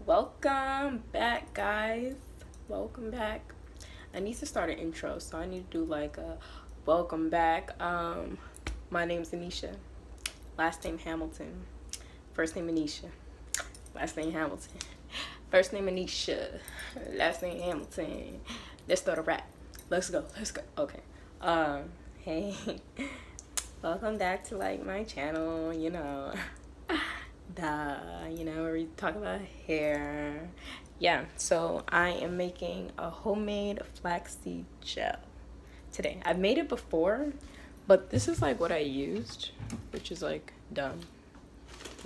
Welcome back, guys. Welcome back. I need to start an intro, so I need to do like a welcome back. My name's Anisha. Last name Hamilton. First name Anisha. Last name Hamilton. First name Anisha. Last name Hamilton. Let's start a rap. Let's go. Okay. Hey. Welcome back to like my channel, where we talk about hair. Yeah, so I am making a homemade flaxseed gel today. I've made it before, but this is like what I used, which is like dumb.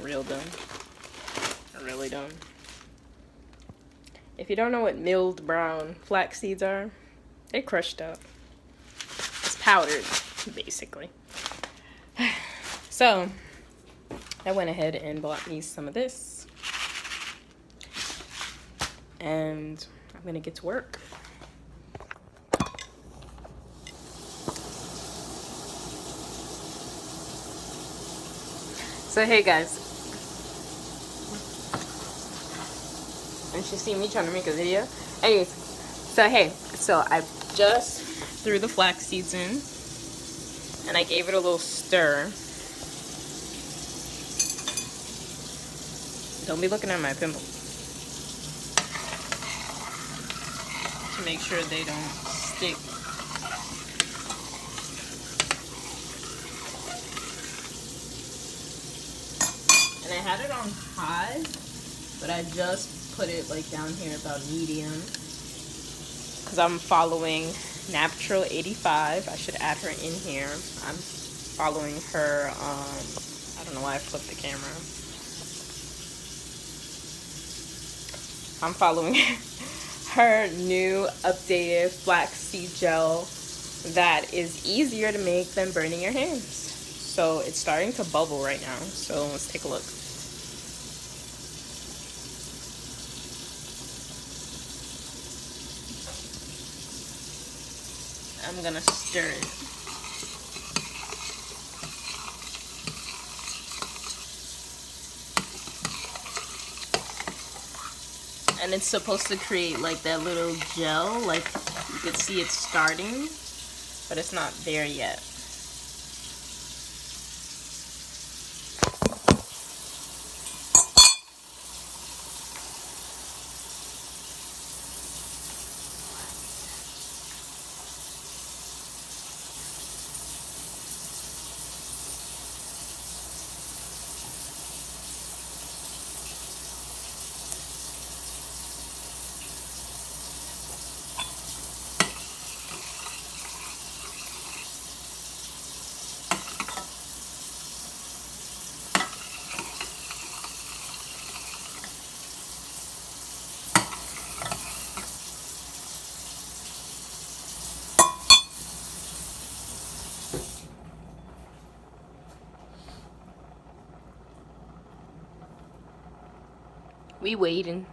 Real dumb. Really dumb. If you don't know what milled brown flax seeds are, they're crushed up. It's powdered, basically. So I went ahead and bought me some of this, and I'm gonna get to work. So hey guys, and you see me trying to make a video. Anyways, so I just threw the flax seeds in, and I gave it a little stir. Don't be looking at my pimple. To make sure they don't stick. And I had it on high, but I just put it like down here about medium. Because I'm following Natural 85. I should add her in here. I'm following her, I don't know why I flipped the camera. I'm following her new updated flaxseed gel that is easier to make than burning your hands. So it's starting to bubble right now. So let's take a look. I'm gonna stir it. And it's supposed to create like that little gel, like you could see it's starting, but it's not there yet. We waiting.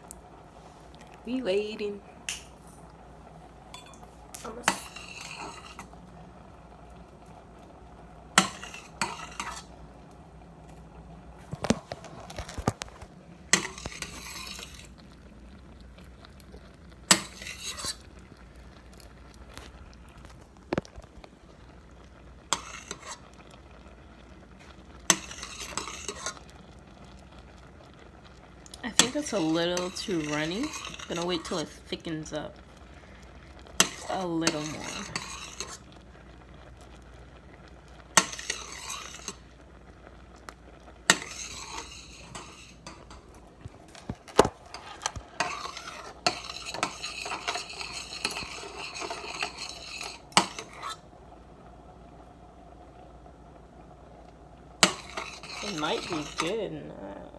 I think it's a little too runny. I'm gonna wait till it thickens up a little more. It might be good now.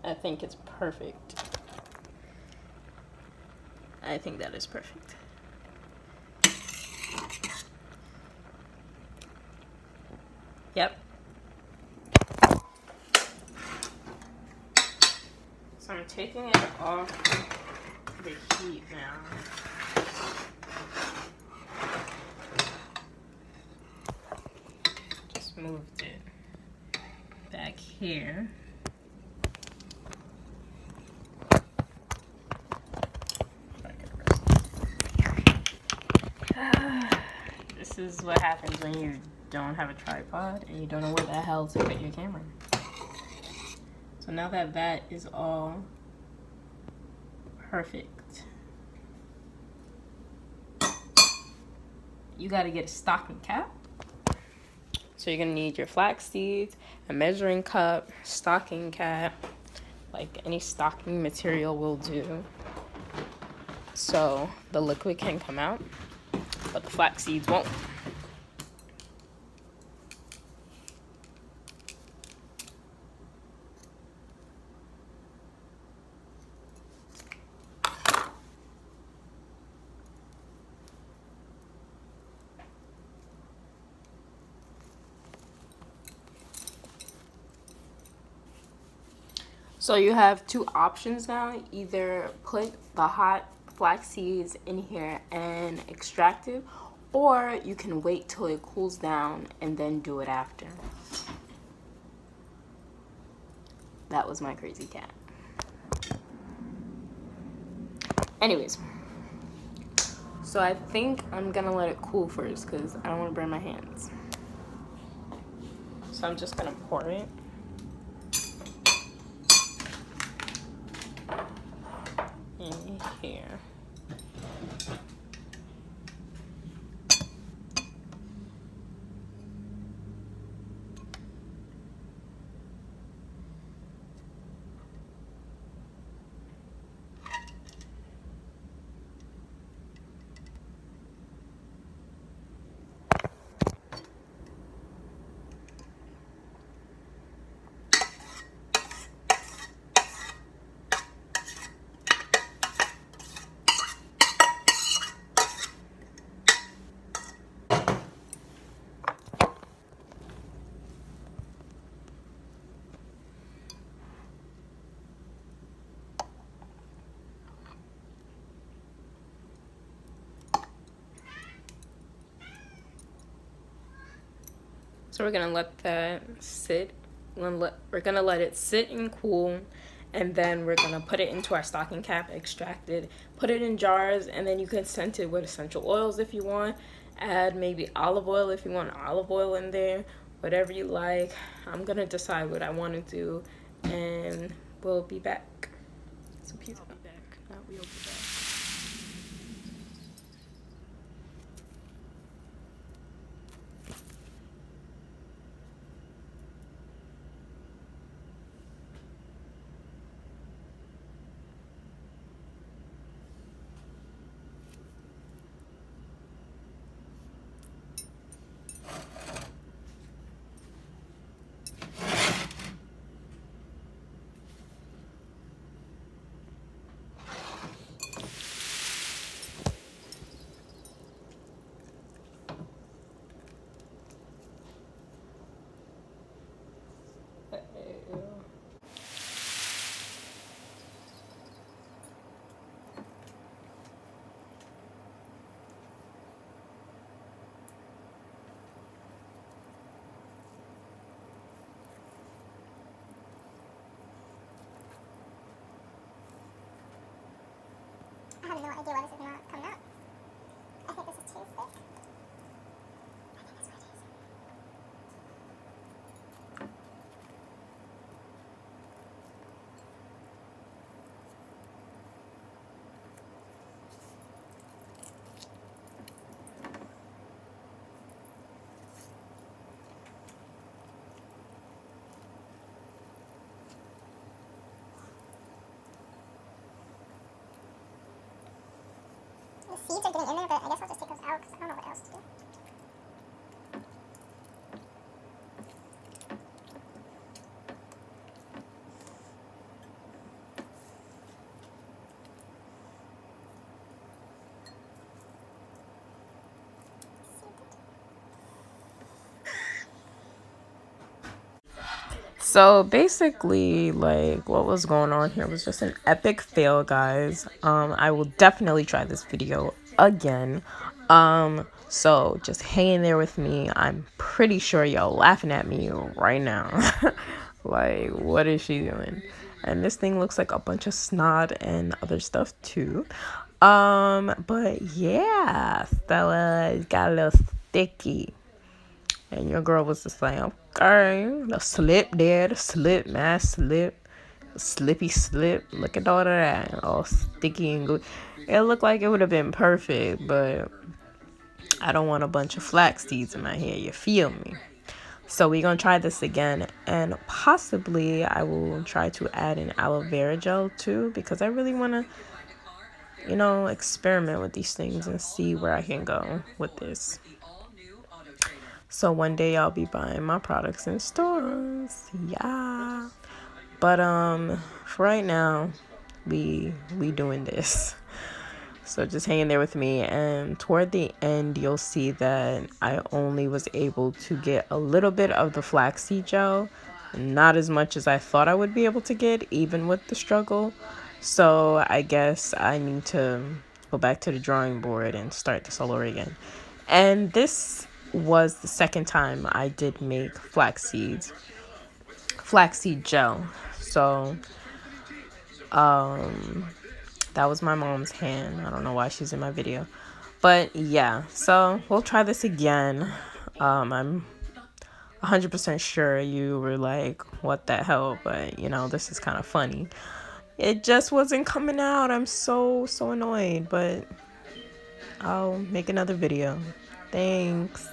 I think it's perfect. I think that is perfect. Yep. So I'm taking it off the heat now. Just moved it back here. This is what happens when you don't have a tripod and you don't know where the hell to put your camera. So now that that is all perfect, you got to get a stocking cap. So you're going to need your flax seeds, a measuring cup, stocking cap, like any stocking material will do. So the liquid can come out, but the flax seeds won't. So you have two options now. Either put the hot flax seeds in here and extract it, or you can wait till it cools down and then do it after. That was my crazy cat. Anyways, so I think I'm gonna let it cool first because I don't want to burn my hands. So I'm just gonna pour it. In here. So we're gonna let that sit. We're gonna let it sit and cool, and then we're gonna put it into our stocking cap, extract it, put it in jars, and then you can scent it with essential oils if you want. Add maybe olive oil if you want olive oil in there, whatever you like. I'm gonna decide what I want to do, and we'll be back. So peace out. We'll be back. I have no idea why this is not coming out. I think this is too thick. I think that's what it is. The seeds are getting in there, but I guess I'll just take those out because I don't know what else to do. So basically, like, what was going on here was just an epic fail, guys. I will definitely try this video again. So just hang in there with me. I'm pretty sure y'all laughing at me right now. Like, what is she doing? And this thing looks like a bunch of snot and other stuff too. But yeah, fellas, got a little sticky. And your girl was just like, okay, the slip there, the slip, mass slip, slippy slip. Look at all of that, all sticky and good. It looked like it would have been perfect, but I don't want a bunch of flax seeds in my hair. You feel me? So we're gonna try this again, and possibly I will try to add an aloe vera gel too, because I really want to, experiment with these things and see where I can go with this. So one day I'll be buying my products in stores. Yeah. But for right now, we doing this. So just hang in there with me, and toward the end you'll see that I only was able to get a little bit of the flaxseed gel, not as much as I thought I would be able to get, even with the struggle. So I guess I need to go back to the drawing board and start this all over again. And this was the second time I did make flaxseed gel. So that was my mom's hand. I don't know why she's in my video, but yeah, so we'll try this again. I'm 100% sure you were like, what the hell, but this is kind of funny. It just wasn't coming out. I'm so annoyed, but I'll make another video. Thanks.